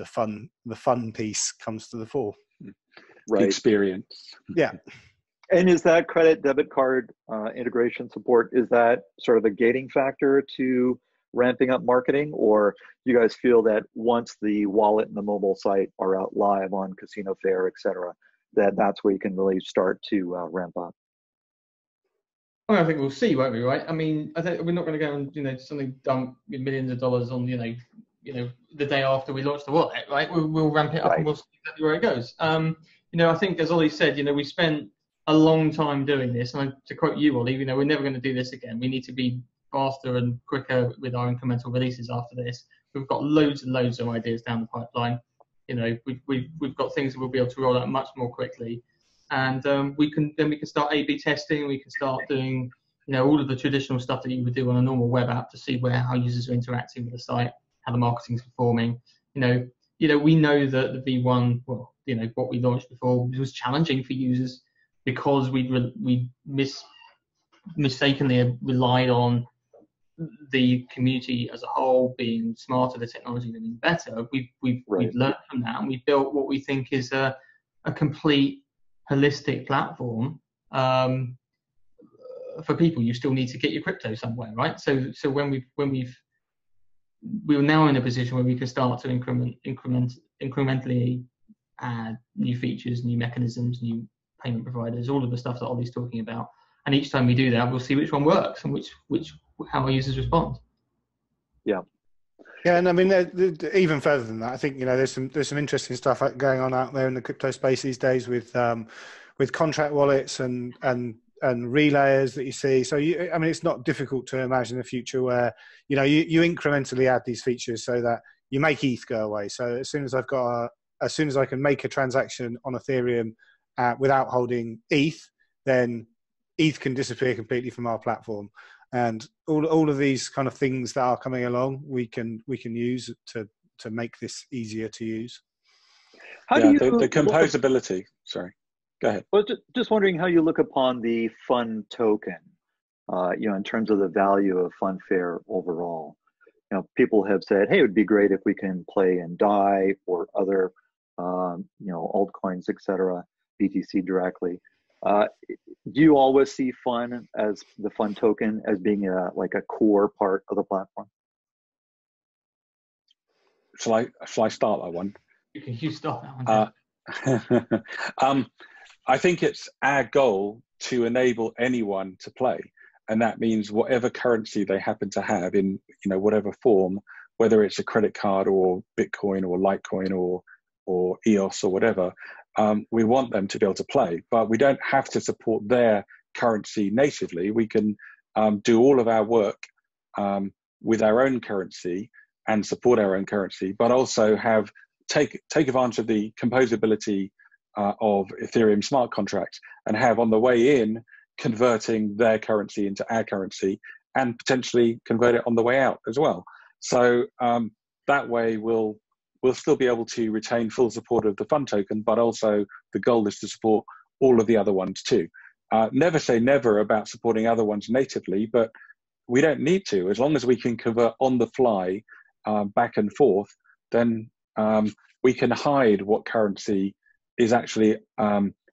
Speaker 4: fun piece comes to the fore.
Speaker 1: Right.
Speaker 3: The experience.
Speaker 4: Yeah.
Speaker 1: And is that credit debit card integration support, is that sort of a gating factor to ramping up marketing, or you guys feel that once the wallet and the mobile site are out live on Casino Fair, et cetera, that's where you can really start to ramp up?
Speaker 2: Well, I think we'll see, won't we? Right? I mean, I think we're not going to go and suddenly dump millions of dollars on the day after we launch the wallet, right? We'll ramp it up, and we'll see exactly where it goes. I think, as Ollie said, we spent a long time doing this, and to quote you, Ollie, we're never going to do this again. We need to be faster and quicker with our incremental releases after this. We've got loads and loads of ideas down the pipeline. We've got things that we'll be able to roll out much more quickly, and we can start A/B testing. We can start doing all of the traditional stuff that you would do on a normal web app to see how users are interacting with the site, how the marketing's performing. We know that the V1, what we launched before was challenging for users because we mistakenly relied on the community as a whole being smarter, the technology being better. We've learned from that, and we've built what we think is a complete holistic platform. For people, you still need to get your crypto somewhere, right? So we're now in a position where we can start to incrementally add new features, new mechanisms, new payment providers, all of the stuff that Ollie's talking about. And each time we do that, we'll see which one works and how our users respond.
Speaker 4: Yeah, and I mean, even further than that, I think there's some interesting stuff going on out there in the crypto space these days with contract wallets and relayers that you see. So it's not difficult to imagine a future where you incrementally add these features so that you make ETH go away. So as soon as I can make a transaction on Ethereum without holding ETH, then ETH can disappear completely from our platform. And all of these kind of things that are coming along, we can use to make this easier to use.
Speaker 3: The composability. Sorry, go ahead.
Speaker 1: Well, just wondering how you look upon the Fun token, in terms of the value of FunFair overall. People have said, hey, it would be great if we can play in DAI or other, altcoins, etc., BTC directly. Do you always see Fun as the Fun token as being a core part of the platform?
Speaker 3: Shall I start that one?
Speaker 2: You start that
Speaker 3: one. I think it's our goal to enable anyone to play, and that means whatever currency they happen to have in whatever form, whether it's a credit card or Bitcoin or Litecoin or EOS or whatever. We want them to be able to play, but we don't have to support their currency natively. We can do all of our work with our own currency and support our own currency, but also take advantage of the composability of Ethereum smart contracts and have on the way in converting their currency into our currency and potentially convert it on the way out as well. So that way we'll still be able to retain full support of the Fun token, but also the goal is to support all of the other ones too. Never say never about supporting other ones natively, but we don't need to. As long as we can convert on the fly back and forth, then we can hide what currency is actually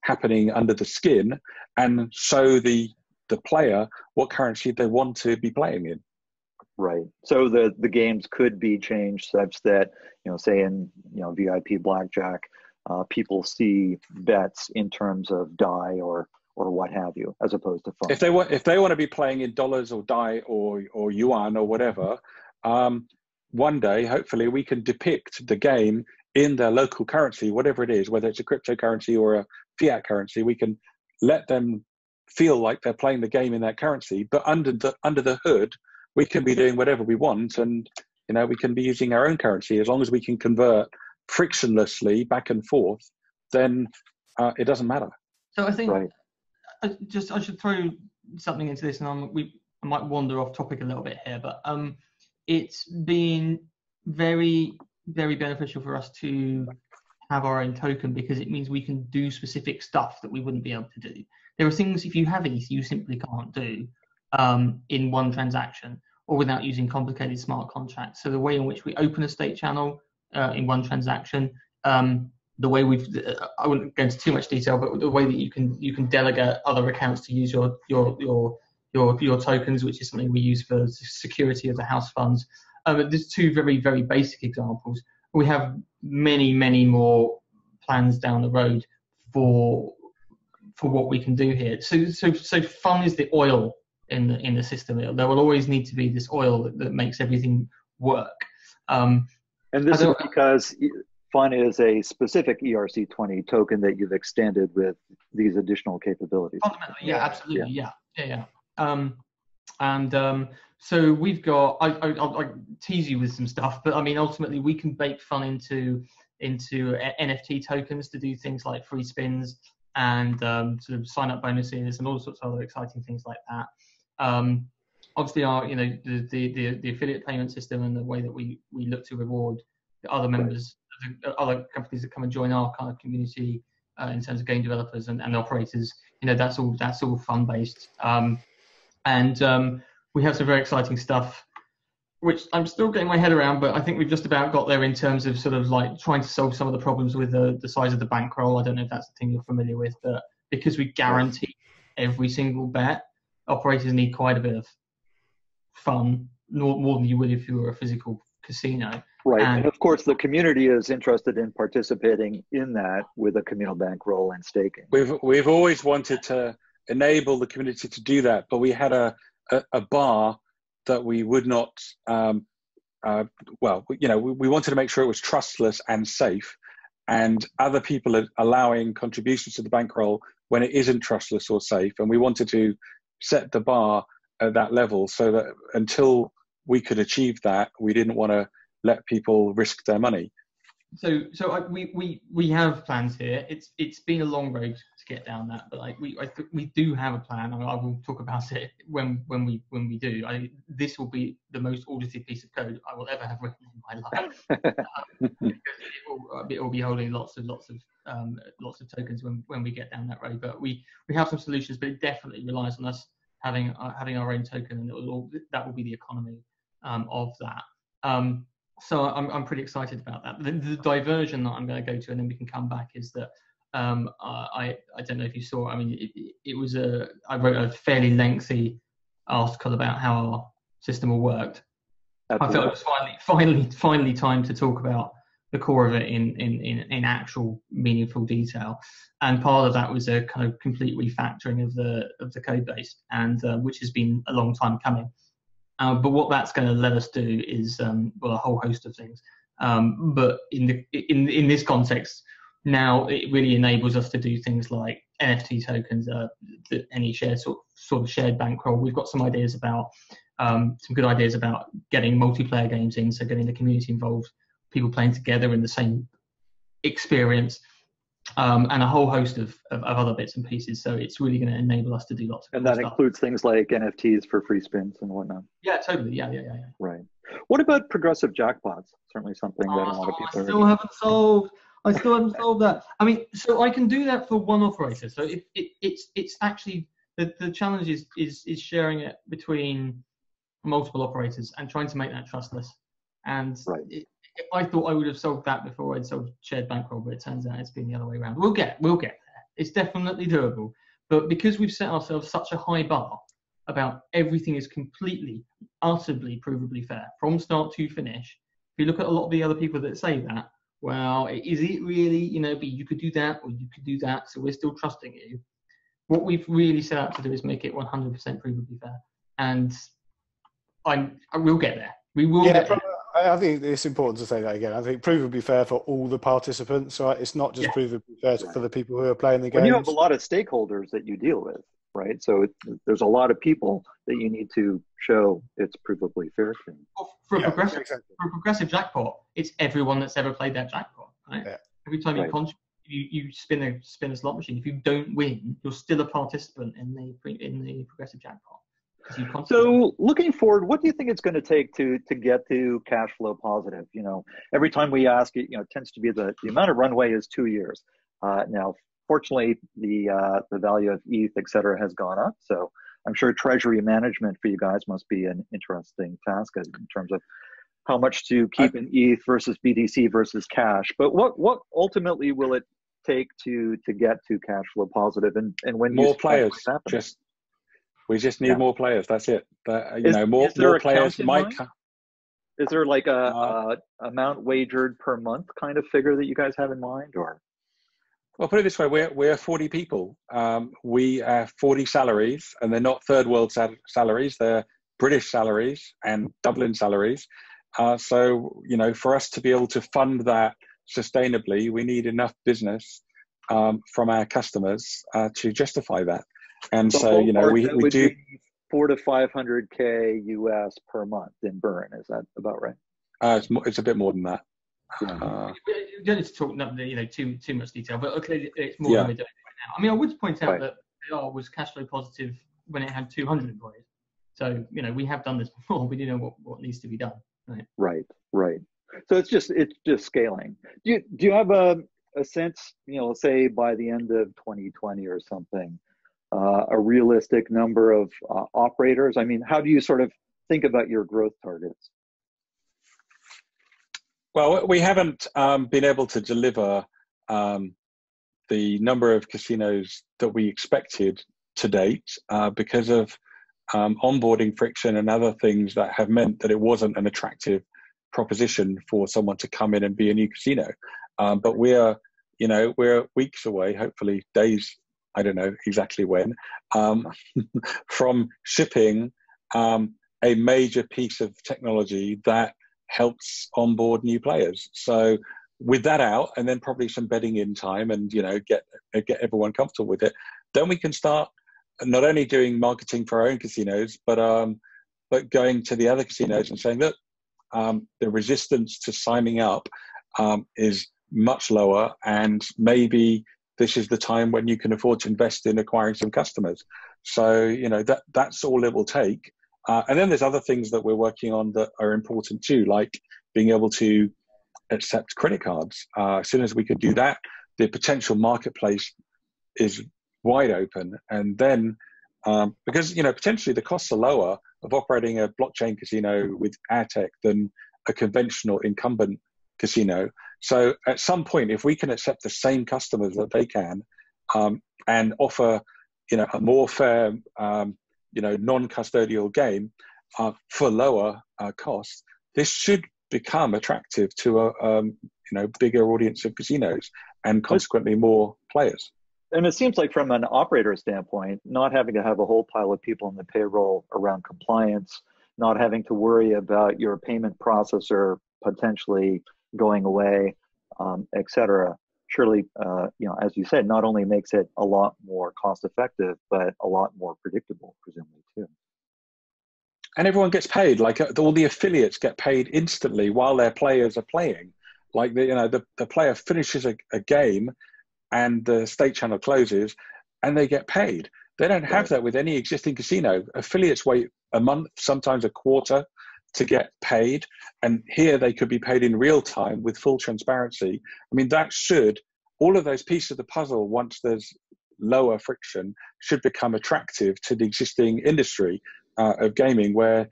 Speaker 3: happening under the skin and show the player what currency they want to be playing in.
Speaker 1: Right. So the games could be changed such that, say in VIP blackjack, people see bets in terms of DAI or what have you, as opposed to Fun.
Speaker 3: If they want to be playing in dollars or DAI or yuan or whatever, one day hopefully we can depict the game in their local currency, whatever it is, whether it's a cryptocurrency or a fiat currency. We can let them feel like they're playing the game in that currency, but under the hood, we can be doing whatever we want, and we can be using our own currency as long as we can convert frictionlessly back and forth. Then it doesn't matter.
Speaker 2: So I think I should throw something into this, and I might wander off topic a little bit here, but it's been very, very beneficial for us to have our own token because it means we can do specific stuff that we wouldn't be able to do. There are things, if you have ETH, you simply can't do in one transaction or without using complicated smart contracts. So the way in which we open a state channel in one transaction, the way I wouldn't go into too much detail, but the way that you can delegate other accounts to use your your tokens, which is something we use for security of the house funds. There's two very, very basic examples. We have many, many more plans down the road for what we can do here. So fun is the oil in the system. There will always need to be this oil that makes everything work.
Speaker 1: And this is because Fun is a specific ERC20 token that you've extended with these additional capabilities.
Speaker 2: Fundamentally, yeah, absolutely, yeah. So we've got. I'll tease you with some stuff, but I mean, ultimately, we can bake Fun into NFT tokens to do things like free spins and sort of sign up bonuses and all sorts of other exciting things like that. Obviously, our the affiliate payment system and the way that we look to reward the other members, other companies that come and join our kind of community in terms of game developers and operators. That's all Fun based. We have some very exciting stuff, which I'm still getting my head around, but I think we've just about got there in terms of sort of like trying to solve some of the problems with the size of the bankroll. I don't know if that's a thing you're familiar with, but because we guarantee every single bet, operators need quite a bit of fun, more than you would if you were a physical casino.
Speaker 1: Right, and of course the community is interested in participating in that with a communal bankroll and staking.
Speaker 3: We've always wanted to enable the community to do that, but we had a bar that we would not, we wanted to make sure it was trustless and safe, and other people are allowing contributions to the bankroll when it isn't trustless or safe, and we wanted to set the bar at that level so that until we could achieve that, we didn't want to let people risk their money.
Speaker 2: So we have plans here. It's been a long road to get down that, but we do have a plan. I will talk about it when we do. This will be the most audited piece of code I will ever have written in my life. It will be holding lots of tokens when we get down that road. But we have some solutions, but it definitely relies on us having our own token, and that will be the economy of that. So I'm pretty excited about that. The diversion that I'm going to go to, and then we can come back, is that I don't know if you saw. I mean, I wrote a fairly lengthy article about how our system all worked. Absolutely. I felt it was finally time to talk about the core of it in actual meaningful detail. And part of that was a kind of complete refactoring of the code base, and which has been a long time coming. But what that's going to let us do is a whole host of things. But in this context, now it really enables us to do things like NFT tokens, any shared sort of shared bankroll. We've got some ideas about some good ideas about getting multiplayer games in, so getting the community involved, people playing together in the same experience. And a whole host of other bits and pieces. So it's really going to enable us to do lots of
Speaker 1: And that stuff. Includes things like NFTs for free spins and whatnot.
Speaker 2: Yeah, totally. Yeah.
Speaker 1: Right. What about progressive jackpots? Certainly something that a lot of people
Speaker 2: I still haven't solved that. I mean, so I can do that for one operator. So it's actually the challenge is sharing it between multiple operators and trying to make that trustless. And I thought I would have solved that before I'd solved shared bankroll, but it turns out it's been the other way around. We'll get there. It's definitely doable. But because we've set ourselves such a high bar about everything is completely, utterly, provably fair from start to finish, if you look at a lot of the other people that say that, well, is it really, but you could do that or you could do that, so we're still trusting you. What we've really set out to do is make it 100% provably fair. And I will get there. We will get there.
Speaker 4: I think it's important to say that again. I think provably fair for all the participants, right? It's not just provably fair for the people who are playing the game.
Speaker 1: When you have a lot of stakeholders that you deal with, right? So there's a lot of people that you need to show it's provably fair to.
Speaker 2: Well, for a progressive jackpot, it's everyone that's ever played that jackpot, right? Yeah. Every time you spin a slot machine, if you don't win, you're still a participant in the progressive jackpot.
Speaker 1: So looking forward, what do you think it's going to take to get to cash flow positive? Every time we ask, it tends to be the amount of runway is 2 years. Now, fortunately, the value of ETH, et cetera, has gone up. So I'm sure treasury management for you guys must be an interesting task in terms of how much to keep in ETH versus BTC versus cash. But what ultimately will it take to get to cash flow positive? And when
Speaker 3: more players, We just need more players. That's it. More players might come.
Speaker 1: Is there like a amount wagered per month kind of figure that you guys have in mind, or?
Speaker 3: Well, put it this way: we're 40 people. We have 40 salaries, and they're not third world salaries. They're British salaries and Dublin salaries. So for us to be able to fund that sustainably, we need enough business from our customers to justify that. And so we do
Speaker 1: 400 to 500K US per month in burn. Is that about right?
Speaker 3: It's a bit more than that.
Speaker 2: You don't need to talk too much detail, but clearly it's more than we're doing right now. I mean, I would point out that PR was cash flow positive when it had 200 employees. So we have done this before. We do know what needs to be done.
Speaker 1: Right. So it's just scaling. Do you have a sense, say by the end of 2020 or something, a realistic number of operators? I mean, how do you sort of think about your growth targets?
Speaker 3: Well, we haven't been able to deliver the number of casinos that we expected to date because of onboarding friction and other things that have meant that it wasn't an attractive proposition for someone to come in and be a new casino. But we're weeks away, hopefully days, I don't know exactly when, from shipping a major piece of technology that helps onboard new players. So with that out, and then probably some bedding in time, and get everyone comfortable with it, then we can start not only doing marketing for our own casinos, but going to the other casinos and saying, look, the resistance to signing up is much lower, and maybe this is the time when you can afford to invest in acquiring some customers. So that's all it will take. And then there's other things that we're working on that are important too, like being able to accept credit cards. As soon as we could do that, the potential marketplace is wide open. And then, because potentially the costs are lower of operating a blockchain casino with our tech than a conventional incumbent casino. So at some point, if we can accept the same customers that they can, and offer a more fair non-custodial game for lower costs, this should become attractive to a bigger audience of casinos and consequently more players.
Speaker 1: And it seems like from an operator standpoint, not having to have a whole pile of people on the payroll around compliance, not having to worry about your payment processor potentially going away, et cetera, surely, as you said, not only makes it a lot more cost effective, but a lot more predictable, presumably too.
Speaker 3: And everyone gets paid. Like all the affiliates get paid instantly while their players are playing. Like the player finishes a game and the state channel closes and they get paid. They don't have that with any existing casino. Affiliates wait a month, sometimes a quarter, to get paid, and here they could be paid in real time with full transparency. I mean, that should, all of those pieces of the puzzle, once there's lower friction, should become attractive to the existing industry of gaming, where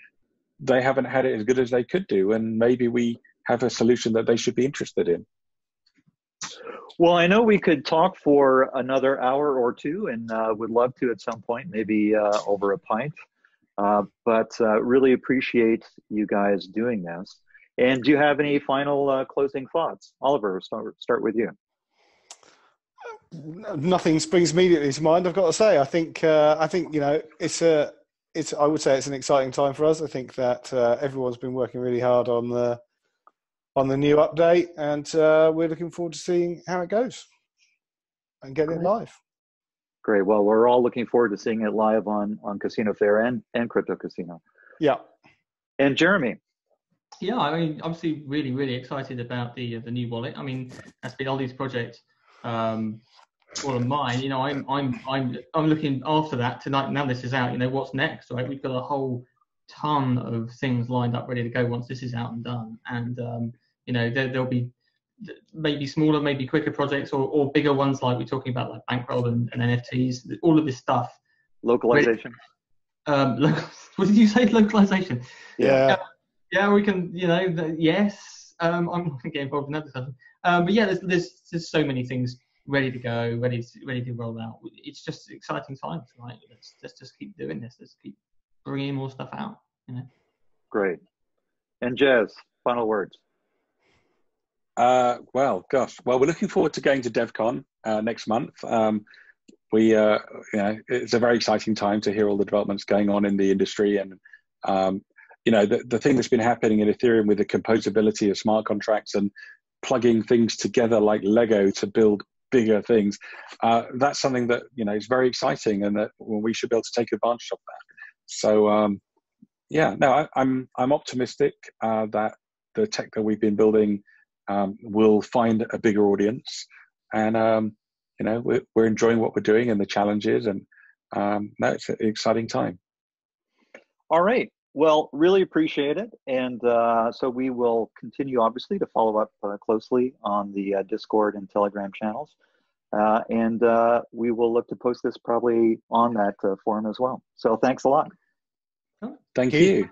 Speaker 3: they haven't had it as good as they could do, and maybe we have a solution that they should be interested in.
Speaker 1: Well, I know we could talk for another hour or two, and would love to at some point, maybe over a pint. But really appreciate you guys doing this. And do you have any final closing thoughts? Oliver, start with you.
Speaker 4: Nothing springs immediately to mind, I've got to say. I think I would say it's an exciting time for us. I think that everyone's been working really hard on the new update, and we're looking forward to seeing how it goes and getting it live.
Speaker 1: Great. Well, we're all looking forward to seeing it live on Casino Fair and Crypto Casino.
Speaker 4: Yeah.
Speaker 1: And Jeremy.
Speaker 2: Yeah, I mean, obviously, really, really excited about the new wallet. I mean, that's been Ollie's project, all of mine. I'm looking after that tonight. Now this is out. What's next? Right, we've got a whole ton of things lined up, ready to go once this is out and done. And there'll be maybe smaller, maybe quicker projects, or bigger ones like we're talking about, like Bankroll and NFTs. All of this stuff.
Speaker 1: Localization.
Speaker 2: What did you say? Localization.
Speaker 4: Yeah.
Speaker 2: Yeah, we can. Yes. I'm not going to get involved in that discussion. But yeah, there's so many things ready to go, ready to roll out. It's just exciting times, right? Let's just keep doing this. Let's keep bringing more stuff out.
Speaker 1: Great. And Jez, final words.
Speaker 3: Well, we're looking forward to going to DevCon next month. It's a very exciting time to hear all the developments going on in the industry, and the thing that's been happening in Ethereum with the composability of smart contracts and plugging things together like Lego to build bigger things. That's something that is very exciting, and that we should be able to take advantage of that. So I'm optimistic that the tech that we've been building will find a bigger audience, and we're enjoying what we're doing and the challenges, and it's an exciting time.
Speaker 1: All right. Well, really appreciate it. And so we will continue, obviously, to follow up closely on the Discord and Telegram channels. And we will look to post this probably on that forum as well. So thanks a lot.
Speaker 3: Thank you.